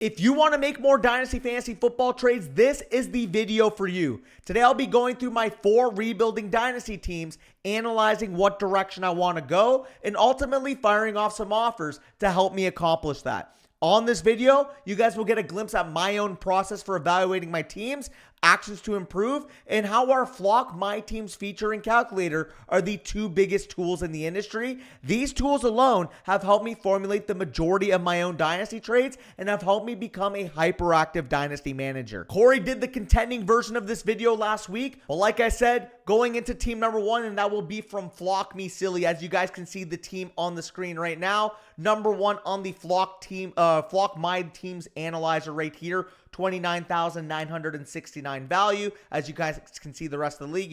If you want to make more Dynasty Fantasy Football trades, this is the video for you. Today, I'll be going through my 4 rebuilding Dynasty teams, analyzing what direction I want to go, and ultimately firing off some offers to help me accomplish that. On this video, you guys will get a glimpse at my own process for evaluating my teams, actions to improve, and how our Flock My Teams feature and calculator are the 2 biggest tools in the industry. These tools alone have helped me formulate the majority of my own Dynasty trades and have helped me become a hyperactive Dynasty manager. Corey did the contending version of this video last week, but like I said, going into team number 1, and that will be from FlockMeSilly. As you guys can see the team on the screen right now, number 1 on the Flock My Teams analyzer right here, 29,969 value. As you guys can see the rest of the league,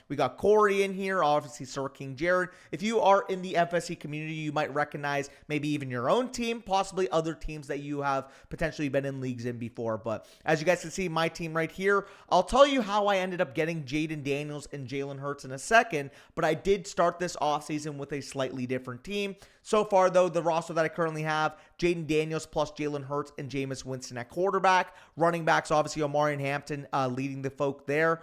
we got Corey in here, obviously Sir King Jared. If you are in the FSC community, you might recognize maybe even your own team, possibly other teams that you have potentially been in leagues in before. But as you guys can see, my team right here, I'll tell you how I ended up getting Jaden Daniels and Jalen Hurts in a second, but I did start this offseason with a slightly different team. So far, though, the roster that I currently have, Jaden Daniels plus Jalen Hurts and Jameis Winston at quarterback. Running backs, obviously, Omari and Hampton leading the folk there.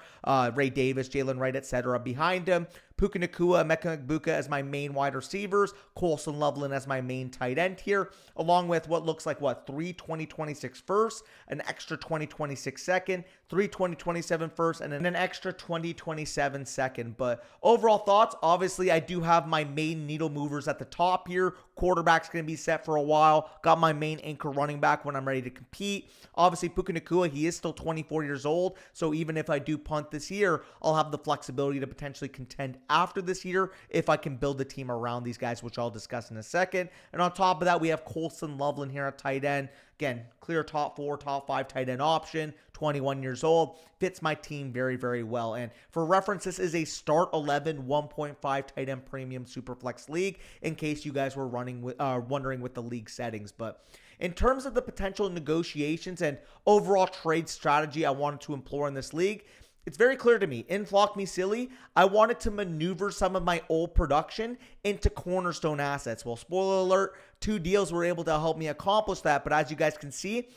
Ray Davis, Jalen Wright, etc. behind him. Puka Nakua, Emeka Puka as my main wide receivers. Colson Loveland as my main tight end here, along with what looks like, 3 2026 firsts, an extra 2026 second, 3 2027 first, and an extra 2027 second. But overall thoughts, obviously, I do have my main needle movers at the top here. Quarterback's going to be set for a while. Got my main anchor running back when I'm ready to compete. Obviously, Puka Nakua, he is still 24 years old, so even if I do punt this year, I'll have the flexibility to potentially contend after this year if I can build a team around these guys, which I'll discuss in a second. And on top of that, we have Colson Loveland here at tight end. Again, clear top 4, top 5 tight end option, 21 years old. Fits my team very, very well. And for reference, this is a start 11 1.5 tight end premium superflex league, in case you guys were wondering with the league settings. But in terms of the potential negotiations and overall trade strategy I wanted to employ in this league, it's very clear to me. In FlockMeSilly, I wanted to maneuver some of my old production into cornerstone assets. Well, spoiler alert, 2 deals were able to help me accomplish that. But as you guys can see,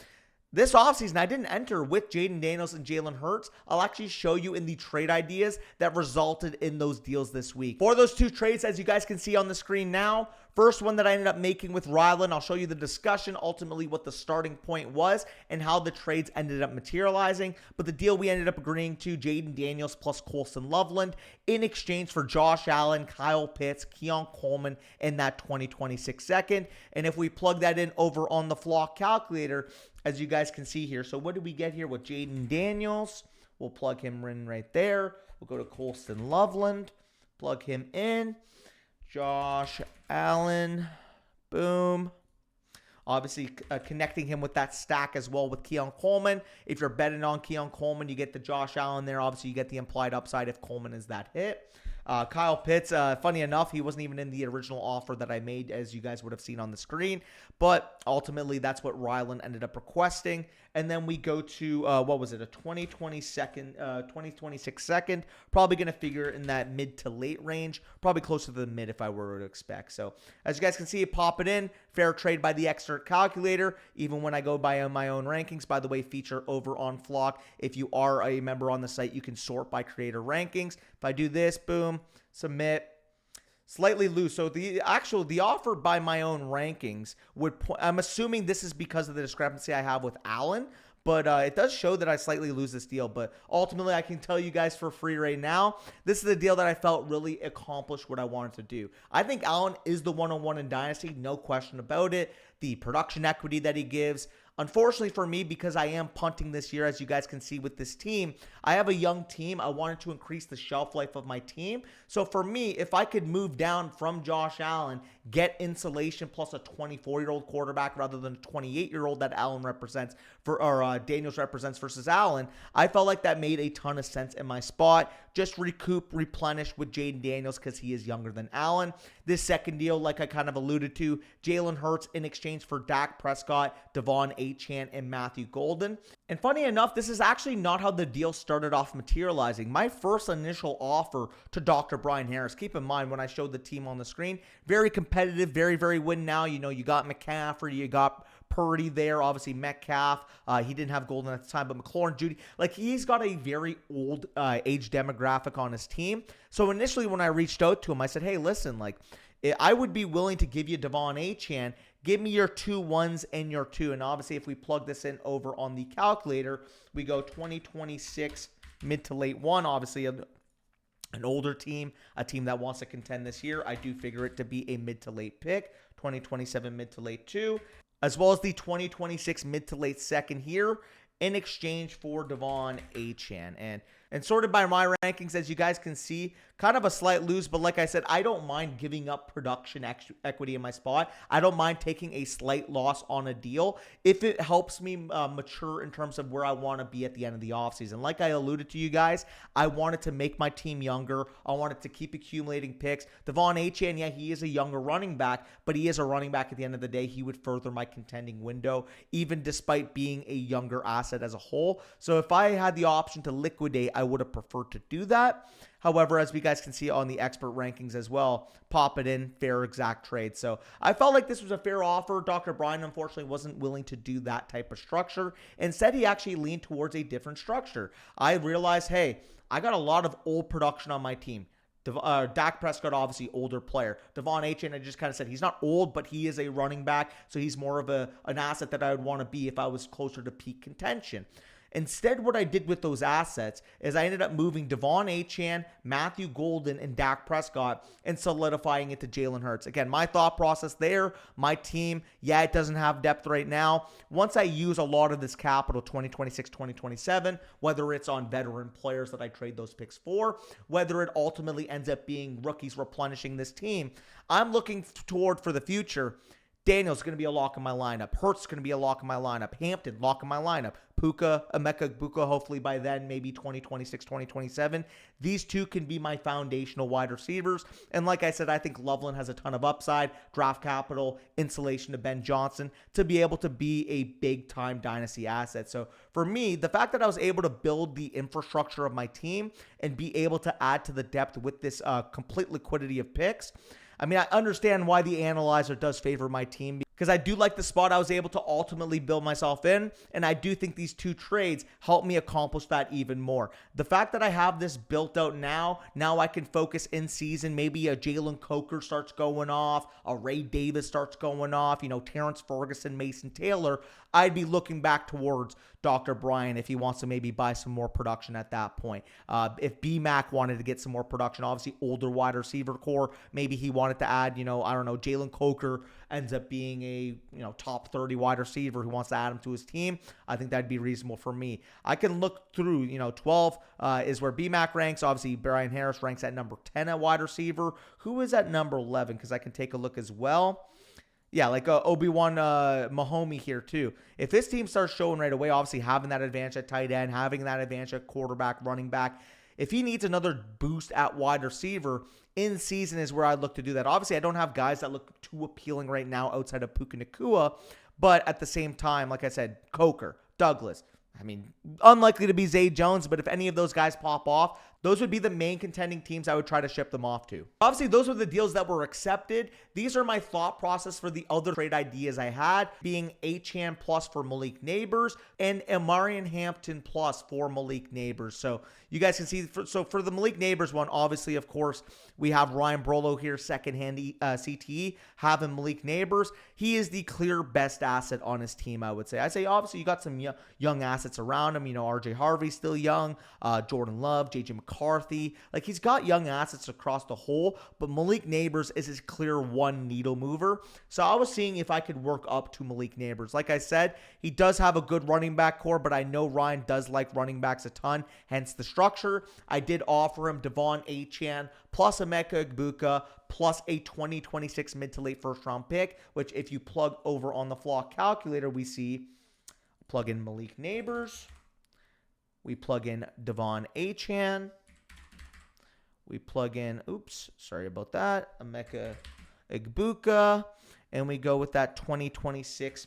this offseason, I didn't enter with Jaden Daniels and Jalen Hurts. I'll actually show you in the trade ideas that resulted in those deals this week. For those 2 trades, as you guys can see on the screen now, first one that I ended up making with Rylan, I'll show you the discussion, ultimately what the starting point was and how the trades ended up materializing. But the deal we ended up agreeing to, Jaden Daniels plus Colson Loveland in exchange for Josh Allen, Kyle Pitts, Keon Coleman, and that 2026 second. And if we plug that in over on the Flock calculator, as you guys can see here. So what did we get here with Jaden Daniels? We'll plug him in right there. We'll go to Colson Loveland, plug him in. Josh Allen, boom. Obviously, connecting him with that stack as well with Keon Coleman. If you're betting on Keon Coleman, you get the Josh Allen there. Obviously, you get the implied upside if Coleman is that hit. Kyle Pitts, funny enough, he wasn't even in the original offer that I made, as you guys would have seen on the screen. But ultimately, that's what Rylan ended up requesting. And then we go to, a 2026 second. Probably going to figure in that mid to late range. Probably closer to the mid if I were to expect. So, as you guys can see, pop it in. Fair trade by the expert calculator. Even when I go by my own rankings, by the way, feature over on Flock. If you are a member on the site, you can sort by creator rankings. If I do this, boom, submit. Slightly loose. So the offer by my own rankings would I'm assuming this is because of the discrepancy I have with Allen, but it does show that I slightly lose this deal. But ultimately, I can tell you guys for free right now, this is a deal that I felt really accomplished what I wanted to do. I think Allen is the 101 in Dynasty, no question about it. The production equity that he gives. Unfortunately for me, because I am punting this year, as you guys can see with this team, I have a young team. I wanted to increase the shelf life of my team. So for me, if I could move down from Josh Allen, get insulation plus a 24-year-old quarterback rather than a 28-year-old that Allen represents Daniels represents versus Allen, I felt like that made a ton of sense in my spot. Just replenish with Jaden Daniels because he is younger than Allen. This second deal, like I kind of alluded to, Jalen Hurts in exchange for Dak Prescott, Devon Achane, and Matthew Golden. And funny enough, this is actually not how the deal started off materializing. My first initial offer to Dr. Brian Harris, keep in mind when I showed the team on the screen, very competitive, very, very win now. You got McCaffrey, you got Purdy there, obviously Metcalf. He didn't have Golden at the time, but McLaurin, Judy, like he's got a very old age demographic on his team. So initially when I reached out to him, I said, hey, listen, like I would be willing to give you Devon Achane. Give me your 2 1s and your 2. And obviously if we plug this in over on the calculator, we go 2026 mid to late 1, obviously an older team, a team that wants to contend this year. I do figure it to be a mid to late pick, 2027 mid to late 2, as well as the 2026 mid to late 2nd here in exchange for Devon Achane. And sorted by my rankings, as you guys can see, kind of a slight lose, but like I said, I don't mind giving up production equity in my spot. I don't mind taking a slight loss on a deal if it helps me mature in terms of where I want to be at the end of the offseason. Like I alluded to you guys, I wanted to make my team younger. I wanted to keep accumulating picks. Devon Achane, yeah, he is a younger running back, but he is a running back at the end of the day. He would further my contending window, even despite being a younger asset as a whole. So if I had the option to liquidate, I would have preferred to do that. However, as we guys can see on the expert rankings as well, pop it in, fair exact trade. So I felt like this was a fair offer. Dr. Brian, unfortunately, wasn't willing to do that type of structure. Instead, he actually leaned towards a different structure. I realized, hey, I got a lot of old production on my team. Dak Prescott, obviously older player. Devon Achane, I just kind of said he's not old, but he is a running back, so he's more of an asset that I would want to be if I was closer to peak contention. Instead, what I did with those assets is I ended up moving Devon Achane, Matthew Golden, and Dak Prescott and solidifying it to Jalen Hurts. Again, my thought process there, my team, yeah, it doesn't have depth right now. Once I use a lot of this capital, 2026, 2027, whether it's on veteran players that I trade those picks for, whether it ultimately ends up being rookies replenishing this team, I'm looking toward for the future. Daniel's going to be a lock in my lineup. Hurts going to be a lock in my lineup. Hampton, lock in my lineup. Puka, Puka, hopefully by then, maybe 2026, 2027. These two can be my foundational wide receivers. And like I said, I think Loveland has a ton of upside, draft capital, insulation to Ben Johnson to be able to be a big-time dynasty asset. So for me, the fact that I was able to build the infrastructure of my team and be able to add to the depth with this complete liquidity of picks, I mean, I understand why the analyzer does favor my team because I do like the spot I was able to ultimately build myself in, and I do think these two trades help me accomplish that even more. The fact that I have this built out now I can focus in season. Maybe a Jalen Coker starts going off, a Ray Davis starts going off, Terrence Ferguson, Mason Taylor. I'd be looking back towards Dr. Brian if he wants to maybe buy some more production at that point. If B-Mac wanted to get some more production, obviously older wide receiver core, maybe he wanted to add, I don't know, Jalen Coker ends up being a, top 30 wide receiver who wants to add him to his team. I think that'd be reasonable for me. I can look through, 12 is where B-Mac ranks. Obviously, Brian Harris ranks at number 10 at wide receiver. Who is at number 11? Because I can take a look as well. Yeah, like Obi-Wan Mahomey here too. If this team starts showing right away, obviously having that advantage at tight end, having that advantage at quarterback, running back, if he needs another boost at wide receiver, in season is where I'd look to do that. Obviously, I don't have guys that look too appealing right now outside of Puka Nacua, but at the same time, like I said, Coker, Douglas, I mean, unlikely to be Zay Jones, but if any of those guys pop off, those would be the main contending teams I would try to ship them off to. Obviously, those were the deals that were accepted. These are my thought process for the other trade ideas I had, being Achane plus for Malik Nabers and Amarian Hampton plus for Malik Nabers. So you guys can see, for the Malik Nabers one, obviously, of course, we have Ryan Brolo here, secondhand CTE, having Malik Nabers. He is the clear best asset on his team, I would say. I say, obviously, you got some young assets around him. RJ Harvey's still young, Jordan Love, JJ McCarthy. Like, he's got young assets across the whole, but Malik Nabers is his clear one needle mover. So I was seeing if I could work up to Malik Nabers. Like I said, he does have a good running back core, but I know Ryan does like running backs a ton, hence the structure. I did offer him Devon Achane plus Emeka Egbuka plus a 2026 mid to late first round pick, which if you plug over on the Flock calculator, we see plug in Malik Nabers. We plug in Devon Achane. We plug in, sorry about that, Emeka Egbuka. And we go with that 2026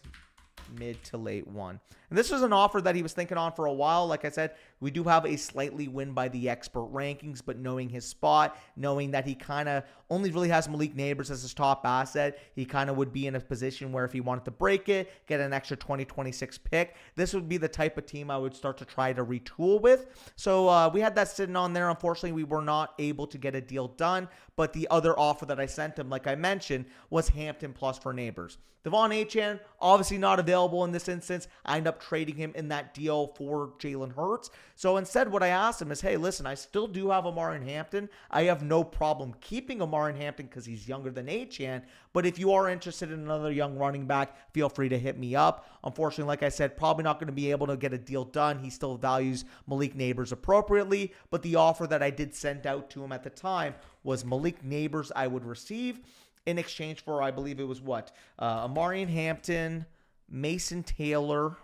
mid to late 1. And this was an offer that he was thinking on for a while. Like I said, we do have a slightly win by the expert rankings, but knowing his spot, knowing that he kind of only really has Malik Nabers as his top asset, he kind of would be in a position where if he wanted to break it, get an extra 2026 pick, this would be the type of team I would start to try to retool with. So we had that sitting on there. Unfortunately, we were not able to get a deal done, but the other offer that I sent him, like I mentioned, was Hampton plus for Nabers. Devon Achane, obviously not available in this instance. I end up trading him in that deal for Jalen Hurts. So instead, what I asked him is, hey, listen, I still do have Amar in Hampton. I have no problem keeping Amar in Hampton because he's younger than Achane. But if you are interested in another young running back, feel free to hit me up. Unfortunately, like I said, probably not going to be able to get a deal done. He still values Malik Nabers appropriately. But the offer that I did send out to him at the time was Malik Nabers I would receive in exchange for, I believe it was what? Amari in Hampton, Mason Taylor,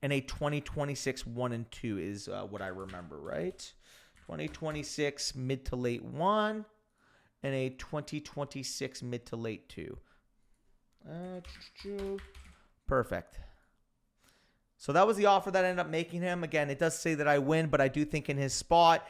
and a 2026 1 and 2 is what I remember, right? 2026 mid to late 1 and a 2026 mid to late 2. Perfect. So that was the offer that I ended up making him. Again, it does say that I win, but I do think in his spot,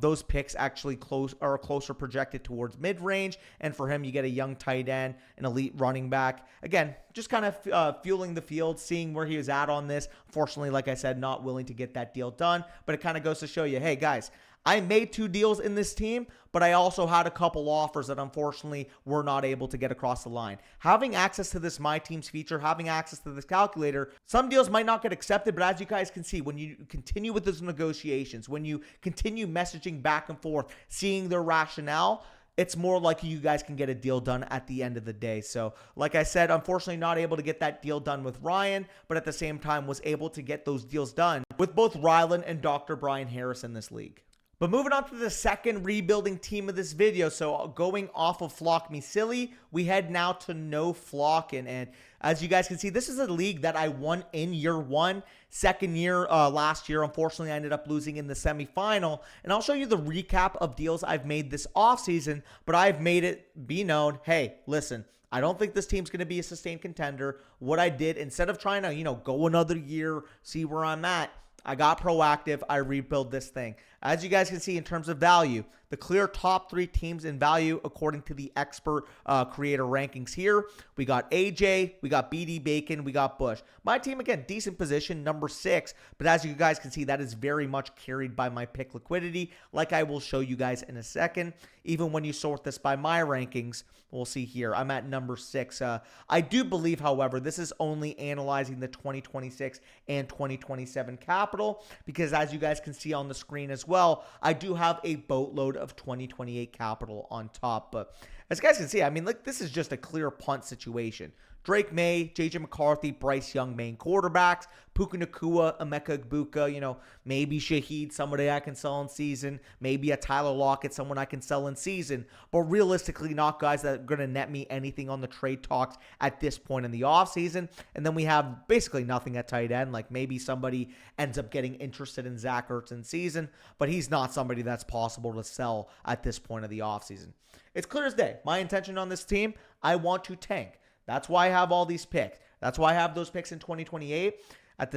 those picks actually are closer projected towards mid-range. And for him, you get a young tight end, an elite running back. Again, just kind of fueling the field, seeing where he was at on this. Unfortunately, like I said, not willing to get that deal done. But it kind of goes to show you, hey, guys, I made 2 deals in this team, but I also had a couple offers that unfortunately were not able to get across the line. Having access to this My Teams feature, having access to this calculator, some deals might not get accepted, but as you guys can see, when you continue with those negotiations, when you continue messaging back and forth, seeing their rationale, it's more likely you guys can get a deal done at the end of the day. So, like I said, unfortunately not able to get that deal done with Ryan, but at the same time was able to get those deals done with both Rylan and Dr. Brian Harris in this league. But moving on to the second rebuilding team of this video. So going off of FlockMeSilly, we head now to No Flockin. And as you guys can see, this is a league that I won in year 1. Second year last year, unfortunately, I ended up losing in the semifinal. And I'll show you the recap of deals I've made this offseason. But I've made it be known, hey, listen, I don't think this team's going to be a sustained contender. What I did, instead of trying to, go another year, see where I'm at, I got proactive. I rebuild this thing. As you guys can see in terms of value, the clear top 3 teams in value according to the expert creator rankings here. We got AJ, we got BD Bacon, we got Bush. My team, again, decent position, number 6. But as you guys can see, that is very much carried by my pick liquidity, like I will show you guys in a second. Even when you sort this by my rankings, we'll see here, I'm at number 6. I do believe, however, this is only analyzing the 2026 and 2027 capital, because as you guys can see on the screen as well, I do have a boatload of 2028 capital on top. But as you guys can see, I mean, this is just a clear punt situation. Drake May, JJ McCarthy, Bryce Young, main quarterbacks. Puka Nakua, Emeka Egbuka, maybe Shaheed, somebody I can sell in season. Maybe a Tyler Lockett, someone I can sell in season. But realistically, not guys that are going to net me anything on the trade talks at this point in the offseason. And then we have basically nothing at tight end. Like maybe somebody ends up getting interested in Zach Ertz in season, but he's not somebody that's possible to sell at this point of the offseason. It's clear as day. My intention on this team, I want to tank. That's why I have all these picks. That's why I have those picks in 2028. At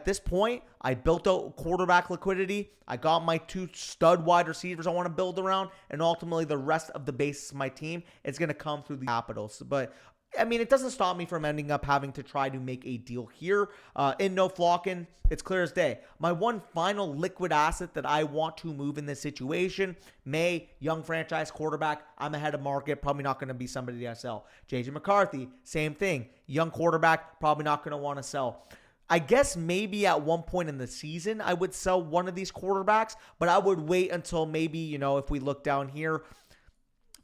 this point, I built out quarterback liquidity. I got my 2 stud wide receivers I want to build around, and ultimately the rest of the base of my team is going to come through the capitals. But I mean, it doesn't stop me from ending up having to try to make a deal here. In No Flockin, it's clear as day. My one final liquid asset that I want to move in this situation, young franchise quarterback. I'm ahead of market. Probably not going to be somebody I sell. JJ McCarthy, same thing. Young quarterback, probably not going to want to sell. I guess maybe at one point in the season, I would sell one of these quarterbacks, but I would wait until maybe, if we look down here,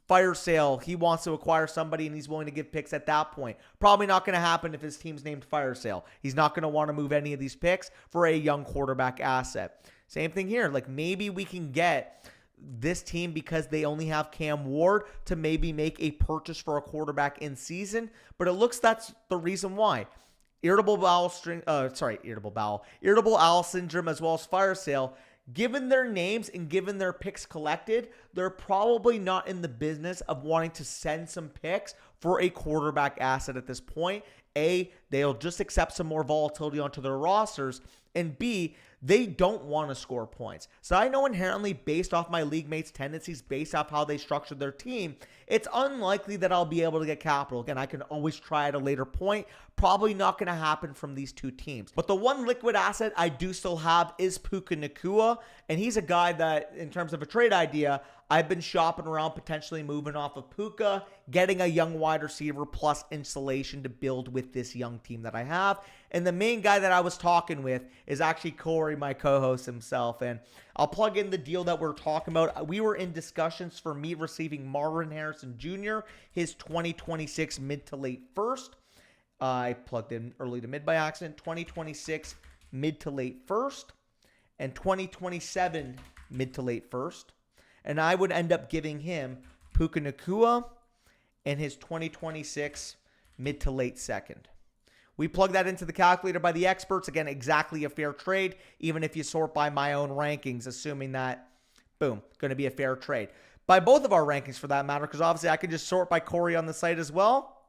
fire sale, he wants to acquire somebody and he's willing to give picks at that point. Probably not going to happen if his team's named fire sale. He's not going to want to move any of these picks for a young quarterback asset. Same thing here. Like maybe we can get this team, because they only have Cam Ward, to maybe make a purchase for a quarterback in season. But it looks that's the reason why. Irritable bowel syndrome, as well as fire sale. Given their names and given their picks collected, they're probably not in the business of wanting to send some picks for a quarterback asset at this point. A, they'll just accept some more volatility onto their rosters, and B, they don't want to score points. So I know inherently, based off my league mates' tendencies, based off how they structured their team, it's unlikely that I'll be able to get capital. Again, I can always try at a later point. Probably not going to happen from these two teams. But the one liquid asset I do still have is Puka Nacua, and he's a guy that, in terms of a trade idea, I've been shopping around, potentially moving off of Puka, getting a young wide receiver plus insulation to build with this young team that I have. And the main guy that I was talking with is actually Corey, my co-host himself. And I'll plug in the deal that we're talking about. We were in discussions for me receiving Marvin Harrison Jr., his 2026 mid to late first. I plugged in early to mid by accident. 2026 mid to late first and 2027 mid to late first. And I would end up giving him Puka Nacua and his 2026 mid to late second. We plug that into the calculator by the experts. Again, exactly a fair trade, even if you sort by my own rankings, assuming that, boom, going to be a fair trade. By both of our rankings for that matter, because obviously I can just sort by Corey on the site as well.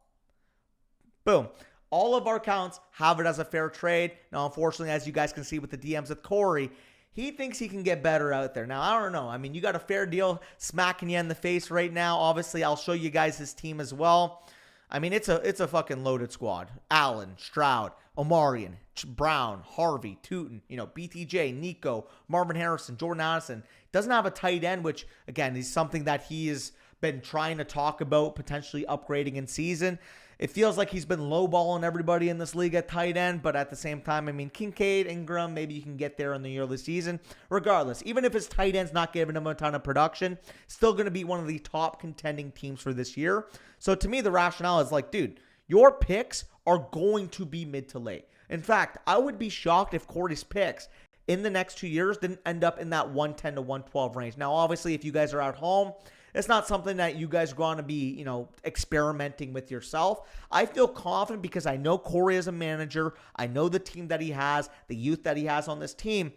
Boom. All of our counts have it as a fair trade. Now, unfortunately, as you guys can see with the DMs with Corey, he thinks he can get better out there. Now, I don't know. I mean, you got a fair deal smacking you in the face right now. Obviously, I'll show you guys his team as well. I mean, it's a fucking loaded squad. Allen, Stroud, Omarion, Brown, Harvey, Tootin, BTJ, Nico, Marvin Harrison, Jordan Addison. Doesn't have a tight end, which, again, is something that he has been trying to talk about potentially upgrading in season. It feels like he's been lowballing everybody in this league at tight end, but at the same time, I mean, Kincaid, Ingram, maybe you can get there in the early season. Regardless, even if his tight end's not giving him a ton of production, still going to be one of the top contending teams for this year. So to me, the rationale is like, dude, your picks are going to be mid to late. In fact, I would be shocked if Corey's picks in the next 2 years didn't end up in that 110 to 112 range. Now, obviously, if you guys are at home, it's not something that you guys are going to be, experimenting with yourself. I feel confident because I know Corey is a manager. I know the team that he has, the youth that he has on this team.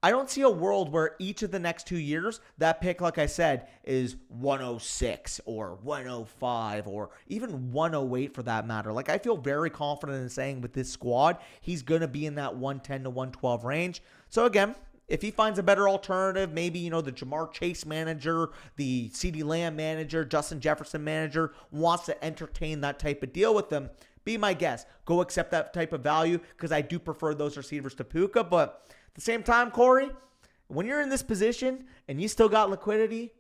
I don't see a world where each of the next 2 years, that pick, like I said, is 106 or 105 or even 108 for that matter. Like, I feel very confident in saying with this squad, he's going to be in that 110 to 112 range. So again, if he finds a better alternative, maybe, the Jamar Chase manager, the CeeDee Lamb manager, Justin Jefferson manager wants to entertain that type of deal with them, be my guest. Go accept that type of value because I do prefer those receivers to Puka. But at the same time, Corey, when you're in this position and you still got liquidity,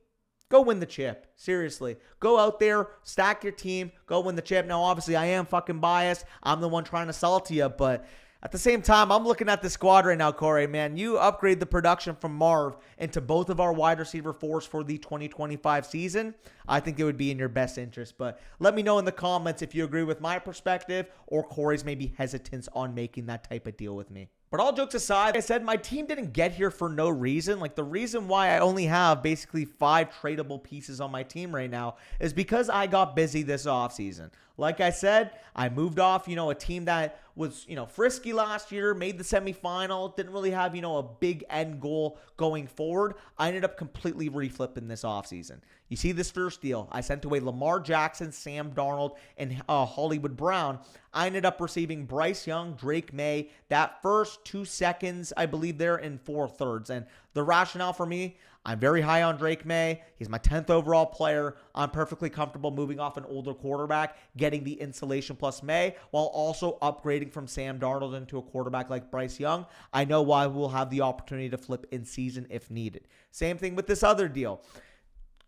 go win the chip. Seriously. Go out there, stack your team, go win the chip. Now, obviously, I am fucking biased. I'm the one trying to sell it to you, but at the same time, I'm looking at the squad right now, Corey, man. You upgrade the production from Marv into both of our wide receiver fours for the 2025 season. I think it would be in your best interest. But let me know in the comments if you agree with my perspective or Corey's maybe hesitance on making that type of deal with me. But all jokes aside, like I said, my team didn't get here for no reason. Like, the reason why I only have basically 5 tradable pieces on my team right now is because I got busy this offseason. Like I said, I moved off, a team that was, frisky last year, made the semifinal, didn't really have, a big end goal going forward. I ended up completely reflipping this offseason. You see this first deal. I sent away Lamar Jackson, Sam Darnold, and Hollywood Brown. I ended up receiving Bryce Young, Drake May, that first 2 seconds, I believe, there in 4/3. And the rationale for me, I'm very high on Drake May. He's my 10th overall player. I'm perfectly comfortable moving off an older quarterback, getting the insulation plus May, while also upgrading from Sam Darnold into a quarterback like Bryce Young. I know I will have the opportunity to flip in season if needed. Same thing with this other deal.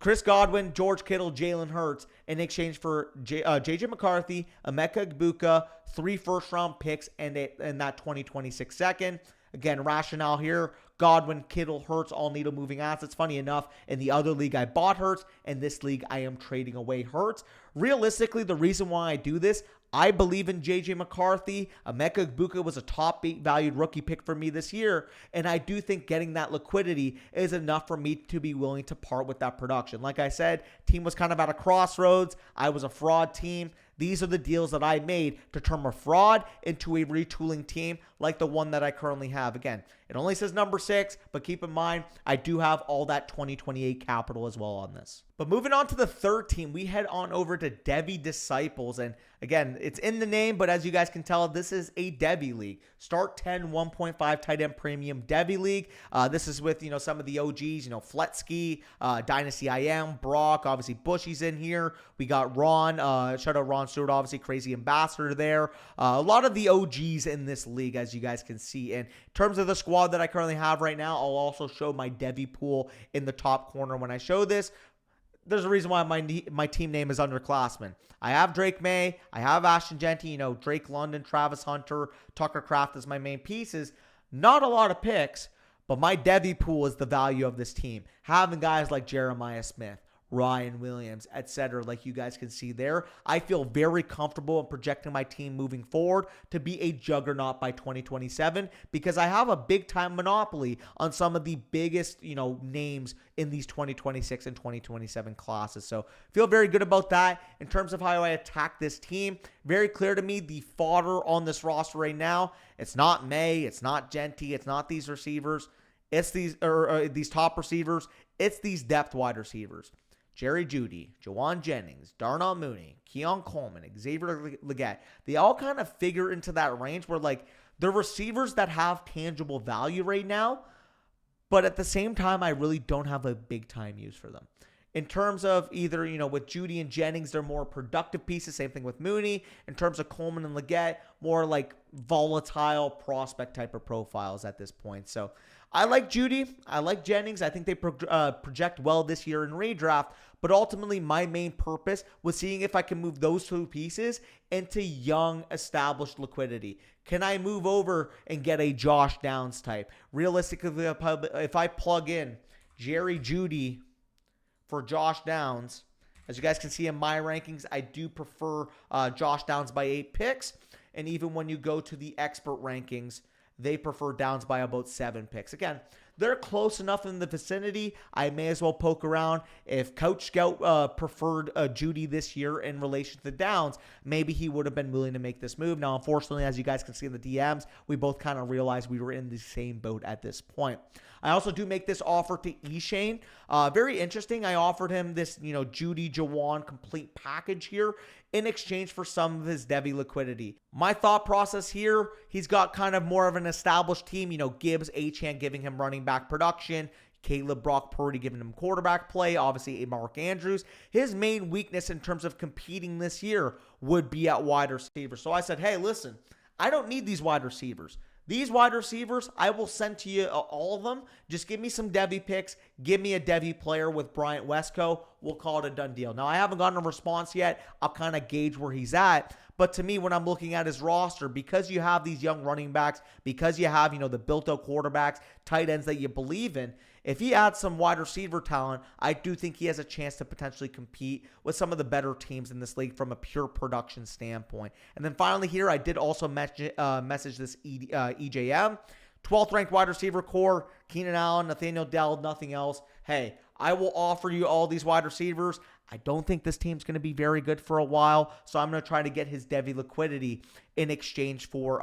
Chris Godwin, George Kittle, Jalen Hurts in exchange for J.J. McCarthy, Emeka Egbuka, 3 first-round picks, and that 2026 second. Again, rationale here, Godwin, Kittle, Hurts all need a moving assets. Funny enough, in the other league, I bought Hurts. In this league, I am trading away Hurts. Realistically, the reason why I do this, I believe in J.J. McCarthy. Emeka Egbuka was a top 8 valued rookie pick for me this year, and I do think getting that liquidity is enough for me to be willing to part with that production. Like I said, team was kind of at a crossroads. I was a fraud team. These are the deals that I made to turn a fraud into a retooling team like the one that I currently have. Again, it only says number 6, but keep in mind, I do have all that 2028 capital as well on this. But moving on to the third team, we head on over to Devy Disciples. And again, it's in the name, but as you guys can tell, this is a Devy league. Start 10, 1.5 tight end premium Devy league. This is with, some of the OGs, Fletsky, Dynasty IM, Brock, obviously Bushy's in here. We got Ron, shout out Ron Stewart, obviously crazy ambassador there. A lot of the OGs in this league, as you guys can see. And in terms of the squad that I currently have right now, I'll also show my Devy pool in the top corner when I show this. There's a reason why my team name is underclassmen. I have Drake May. I have Ashton Genty, Drake London, Travis Hunter, Tucker Kraft as my main pieces. Not a lot of picks, but my Devy pool is the value of this team. Having guys like Jeremiah Smith, Ryan Williams, etc. like you guys can see there. I feel very comfortable in projecting my team moving forward to be a juggernaut by 2027 because I have a big-time monopoly on some of the biggest, names in these 2026 and 2027 classes. So feel very good about that. In terms of how I attack this team, very clear to me the fodder on this roster right now. It's not May, it's not Genty, it's not these receivers. It's these top receivers. It's these depth wide receivers. Jerry Jeudy, Jawan Jennings, Darnell Mooney, Keon Coleman, Xavier Legette, they all kind of figure into that range where they're receivers that have tangible value right now, but at the same time, I really don't have a big time use for them. In terms of either, with Jeudy and Jennings, they're more productive pieces. Same thing with Mooney. In terms of Coleman and Legette, more like volatile prospect type of profiles at this point. So I like Jeudy. I like Jennings. I think they project well this year in redraft. But ultimately, my main purpose was seeing if I can move those two pieces into young, established liquidity. Can I move over and get a Josh Downs type? Realistically, if I plug in Jerry Jeudy for Josh Downs, as you guys can see in my rankings, I do prefer Josh Downs by 8 picks. And even when you go to the expert rankings, they prefer Downs by about 7 picks. Again, they're close enough in the vicinity. I may as well poke around. If Coach Scout preferred Jeudy this year in relation to Downs, maybe he would have been willing to make this move. Now, unfortunately, as you guys can see in the DMs, we both kind of realized we were in the same boat at this point. I also do make this offer to Achane. Very interesting. I offered him this, Jeudy, Jawan complete package here in exchange for some of his Devy liquidity. My thought process here, he's got kind of more of an established team. Gibbs, Achane giving him running back production. Caleb, Brock Purdy giving him quarterback play. Obviously, Mark Andrews. His main weakness in terms of competing this year would be at wide receiver. So I said, hey, listen, I don't need these wide receivers. These wide receivers, I will send to you all of them. Just give me some Devy picks. Give me a Devy player with Bryant Westco. We'll call it a done deal. Now, I haven't gotten a response yet. I'll kind of gauge where he's at. But to me, when I'm looking at his roster, because you have these young running backs, because you have, the built-out quarterbacks, tight ends that you believe in, if he adds some wide receiver talent, I do think he has a chance to potentially compete with some of the better teams in this league from a pure production standpoint. And then finally here, I did also message this EJM. 12th ranked wide receiver core, Keenan Allen, Nathaniel Dell, nothing else. Hey, I will offer you all these wide receivers. I don't think this team's going to be very good for a while, so I'm going to try to get his Devy liquidity in exchange for,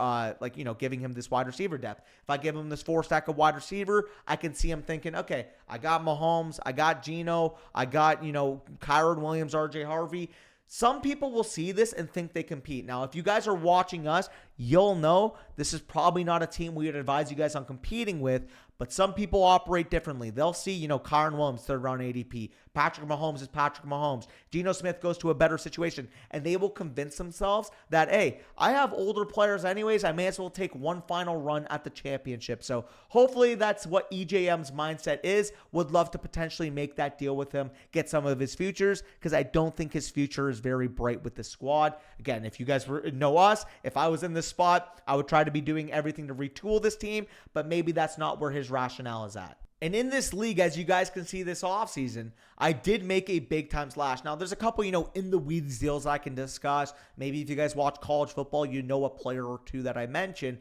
giving him this wide receiver depth. If I give him this 4-stack of wide receiver, I can see him thinking, okay, I got Mahomes, I got Geno, I got, Kyron Williams, RJ Harvey. Some people will see this and think they compete. Now, if you guys are watching us, you'll know this is probably not a team we would advise you guys on competing with, but some people operate differently. They'll see, Kyron Williams, 3rd round ADP. Patrick Mahomes is Patrick Mahomes. Geno Smith goes to a better situation, and they will convince themselves that, hey, I have older players anyways. I may as well take one final run at the championship. So hopefully that's what EJM's mindset is. Would love to potentially make that deal with him, get some of his futures, because I don't think his future is very bright with the squad. Again, if you guys know us, if I was in this spot, I would try to be doing everything to retool this team, but maybe that's not where his rationale is at. And in this league, as you guys can see this offseason, I did make a big-time splash. Now, there's a couple, in the weeds deals I can discuss. Maybe if you guys watch college football, you know a player or two that I mentioned.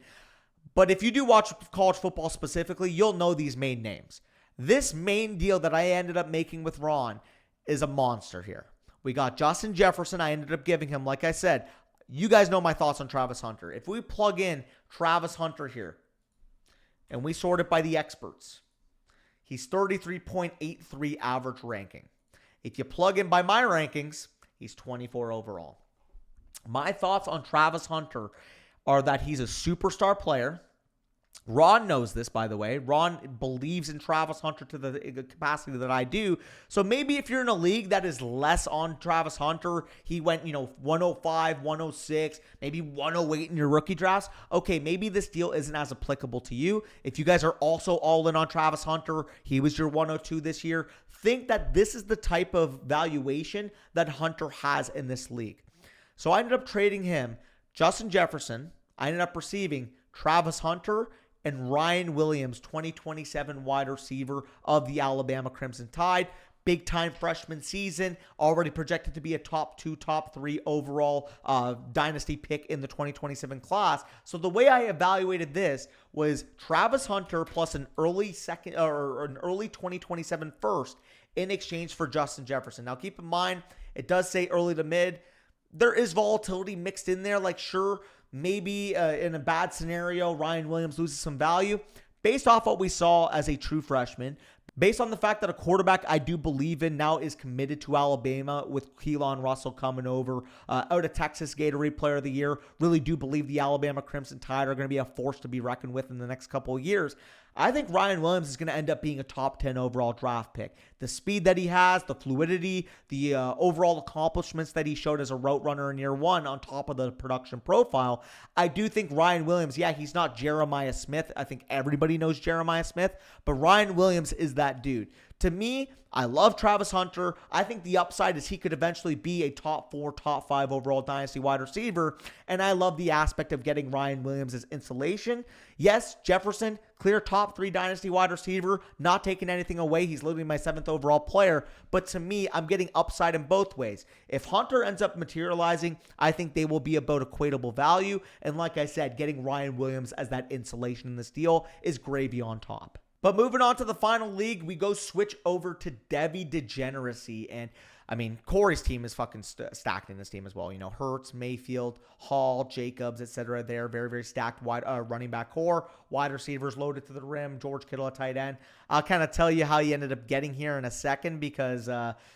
But if you do watch college football specifically, you'll know these main names. This main deal that I ended up making with Ron is a monster here. We got Justin Jefferson. I ended up giving him, like I said, you guys know my thoughts on Travis Hunter. If we plug in Travis Hunter here and we sort it by the experts, he's 33.83 average ranking. If you plug in by my rankings, he's 24 overall. My thoughts on Travis Hunter are that he's a superstar player. Ron knows this, by the way. Ron believes in Travis Hunter to the capacity that I do. So maybe if you're in a league that is less on Travis Hunter, he went, 105, 106, maybe 108 in your rookie drafts. Okay, maybe this deal isn't as applicable to you. If you guys are also all in on Travis Hunter, he was your 102 this year. Think that this is the type of valuation that Hunter has in this league. So I ended up trading him Justin Jefferson. I ended up receiving Travis Hunter and Ryan Williams, 2027 wide receiver of the Alabama Crimson Tide. Big time freshman season, already projected to be a top 2, top 3 overall dynasty pick in the 2027 class. So the way I evaluated this was Travis Hunter plus an early second or an early 2027 first in exchange for Justin Jefferson. Now keep in mind, it does say early to mid. There is volatility mixed in there. Like sure, maybe in a bad scenario, Ryan Williams loses some value. Based off what we saw as a true freshman, based on the fact that a quarterback I do believe in now is committed to Alabama with Keelan Russell coming over, out of Texas, Gatorade Player of the Year, really do believe the Alabama Crimson Tide are going to be a force to be reckoned with in the next couple of years. I think Ryan Williams is going to end up being a top 10 overall draft pick. The speed that he has, the fluidity, the overall accomplishments that he showed as a route runner in year one on top of the production profile, I do think Ryan Williams, yeah, he's not Jeremiah Smith. I think everybody knows Jeremiah Smith, but Ryan Williams is that dude. To me, I love Travis Hunter. I think the upside is he could eventually be a top 4, top 5 overall dynasty wide receiver. And I love the aspect of getting Ryan Williams as insulation. Yes, Jefferson, clear top 3 dynasty wide receiver, not taking anything away. He's literally my 7th overall player. But to me, I'm getting upside in both ways. If Hunter ends up materializing, I think they will be about equatable value. And like I said, getting Ryan Williams as that insulation in this deal is gravy on top. But moving on to the final league, we go switch over to Devy Degeneracy. And I mean, Corey's team is fucking stacked in this team as well. Hurts, Mayfield, Hall, Jacobs, etc. They're very, very stacked wide running back core. Wide receivers loaded to the rim. George Kittle at tight end. I'll kind of tell you how he ended up getting here in a second because,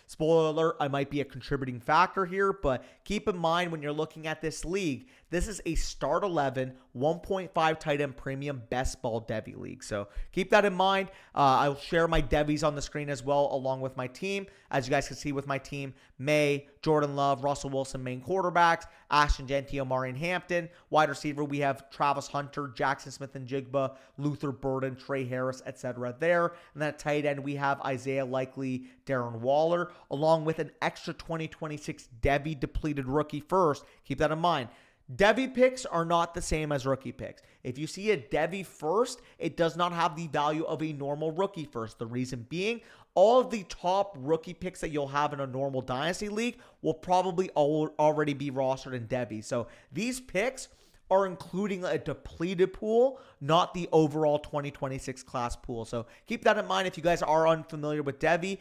spoiler alert, I might be a contributing factor here. But keep in mind when you're looking at this league, this is a start 11, 1.5 tight end premium best ball Devy league. So keep that in mind. I'll share my Devies on the screen as well along with my team. As you guys can see with my team, May, Jordan Love, Russell Wilson, main quarterbacks, Ashton Jeanty, Omari, and Hampton. Wide receiver, we have Travis Hunter, Jackson Smith and Jigba, Luther Burden, Trey Harris, etc. there. And then at tight end, we have Isaiah Likely, Darren Waller, along with an extra 2026 Devy depleted rookie first. Keep that in mind. Devy picks are not the same as rookie picks. If you see a Devy first, it does not have the value of a normal rookie first. The reason being, all of the top rookie picks that you'll have in a normal dynasty league will probably already be rostered in Devy. So these picks are including a depleted pool, not the overall 2026 class pool. So keep that in mind if you guys are unfamiliar with Devy.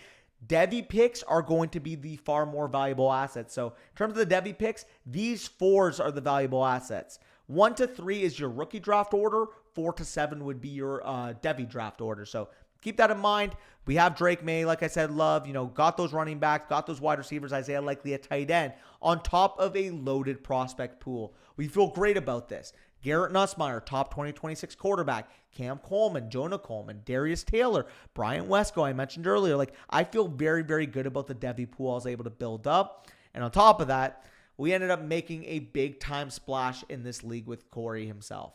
Devy picks are going to be the far more valuable assets. So in terms of the Devy picks, these 4s are the valuable assets. 1 to 3 is your rookie draft order. 4 to 7 would be your Devy draft order. So keep that in mind. We have Drake May, like I said, Love, got those running backs, got those wide receivers, Isaiah Likely at tight end, on top of a loaded prospect pool. We feel great about this. Garrett Nussmeier, top 2026 quarterback. Cam Coleman, Jonah Coleman, Darius Taylor, Brian Wesco, I mentioned earlier. I feel very, very good about the Devy pool I was able to build up. And on top of that, we ended up making a big-time splash in this league with Corey himself.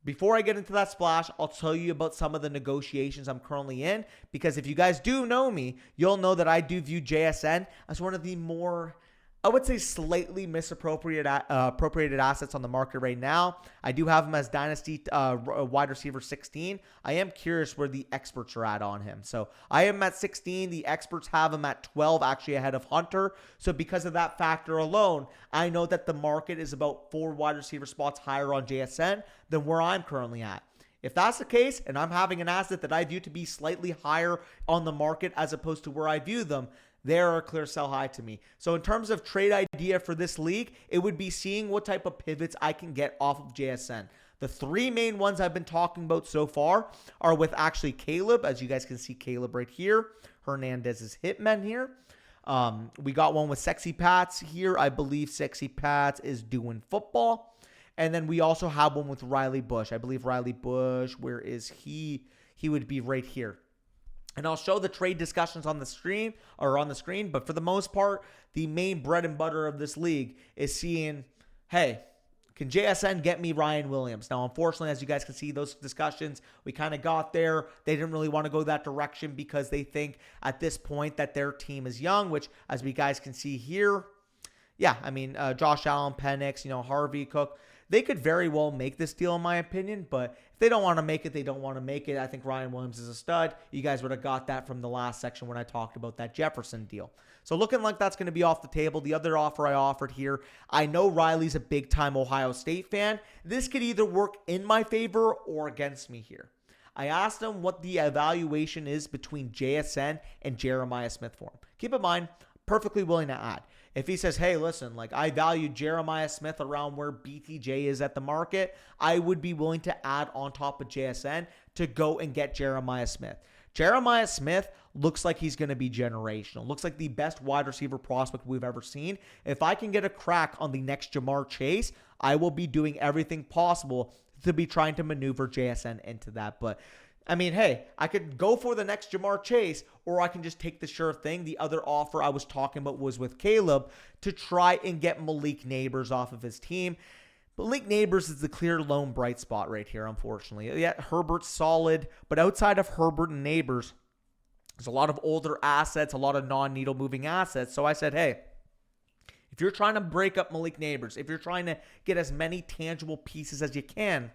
Before I get into that splash, I'll tell you about some of the negotiations I'm currently in, because if you guys do know me, you'll know that I do view JSN as one of the more, I would say, slightly misappropriated assets on the market right now. I do have him as Dynasty wide receiver 16. I am curious where the experts are at on him. So I am at 16. The experts have him at 12, actually ahead of Hunter. So because of that factor alone, I know that the market is about 4 wide receiver spots higher on JSN than where I'm currently at. If that's the case, and I'm having an asset that I view to be slightly higher on the market as opposed to where I view them, they're a clear sell high to me. So in terms of trade idea for this league, it would be seeing what type of pivots I can get off of JSN. The three main ones I've been talking about so far are with actually Caleb. As you guys can see, Caleb right here. Hernandez's Hitmen here. We got one with Sexy Pats here. I believe Sexy Pats is doing football. And then we also have one with Riley Bush. I believe Riley Bush, where is he? He would be right here. And I'll show the trade discussions on the screen, but for the most part, the main bread and butter of this league is seeing, hey, can JSN get me Ryan Williams? Now, unfortunately, as you guys can see, those discussions, we kind of got there. They didn't really want to go that direction because they think at this point that their team is young, which, as we guys can see here, yeah, I mean, Josh Allen, Penix, Harvey, Cook, they could very well make this deal, in my opinion, but if they don't want to make it, they don't want to make it. I think Ryan Williams is a stud. You guys would have got that from the last section when I talked about that Jefferson deal. So looking like that's going to be off the table. The other offer I offered here, I know Riley's a big-time Ohio State fan. This could either work in my favor or against me here. I asked him what the evaluation is between JSN and Jeremiah Smith for him. Keep in mind, perfectly willing to add. If he says, hey, listen, like I value Jeremiah Smith around where BTJ is at the market, I would be willing to add on top of JSN to go and get Jeremiah Smith. Jeremiah Smith looks like he's going to be generational. Looks like the best wide receiver prospect we've ever seen. If I can get a crack on the next Jamar Chase, I will be doing everything possible to be trying to maneuver JSN into that. But I mean, hey, I could go for the next Jamar Chase, or I can just take the sure thing. The other offer I was talking about was with Caleb to try and get Malik Nabers off of his team. Malik Nabers is the clear lone bright spot right here, unfortunately. Yeah, Herbert's solid, but outside of Herbert and Nabers, there's a lot of older assets, a lot of non-needle moving assets. So I said, hey, if you're trying to break up Malik Nabers, if you're trying to get as many tangible pieces as you can,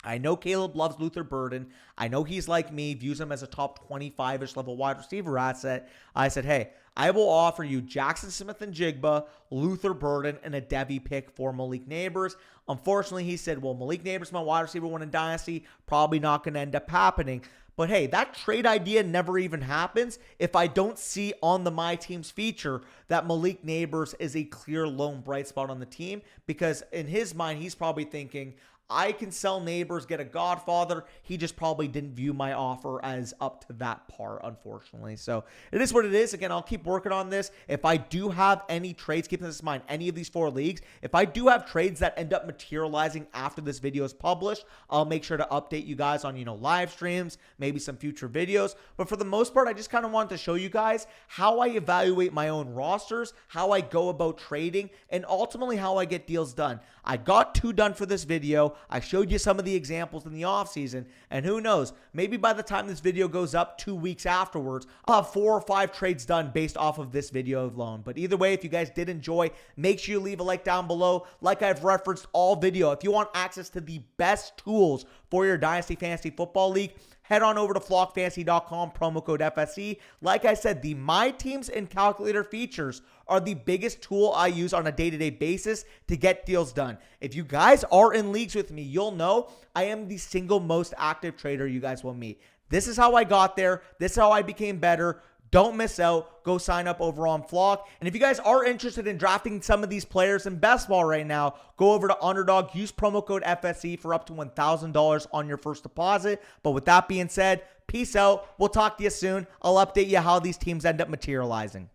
I know Caleb loves Luther Burden. I know he's like me, views him as a top 25-ish level wide receiver asset. I said, hey, I will offer you Jackson Smith and Jigba, Luther Burden, and a Devy pick for Malik Nabers. Unfortunately, he said, well, Malik Nabers, my wide receiver one in Dynasty, probably not going to end up happening. But hey, that trade idea never even happens if I don't see on the My Team's feature that Malik Nabers is a clear lone bright spot on the team, because in his mind, he's probably thinking, I can sell Nabers, get a Godfather. He just probably didn't view my offer as up to that par, unfortunately. So it is what it is. Again, I'll keep working on this. If I do have any trades, keep this in mind, any of these four leagues, if I do have trades that end up materializing after this video is published, I'll make sure to update you guys on, live streams, maybe some future videos. But for the most part, I just kind of wanted to show you guys how I evaluate my own rosters, how I go about trading, and ultimately how I get deals done. I got 2 done for this video. I showed you some of the examples in the offseason, and who knows, maybe by the time this video goes up 2 weeks afterwards, I'll have 4 or 5 trades done based off of this video alone. But either way, if you guys did enjoy, make sure you leave a like down below. Like I've referenced all video, if you want access to the best tools for your Dynasty Fantasy Football League, head on over to flockfantasy.com, promo code FSE. Like I said, the My Teams and Calculator features are the biggest tool I use on a day-to-day basis to get deals done. If you guys are in leagues with me, you'll know I am the single most active trader you guys will meet. This is how I got there. This is how I became better. Don't miss out. Go sign up over on Flock. And if you guys are interested in drafting some of these players in best ball right now, go over to Underdog. Use promo code FSE for up to $1,000 on your first deposit. But with that being said, peace out. We'll talk to you soon. I'll update you how these teams end up materializing.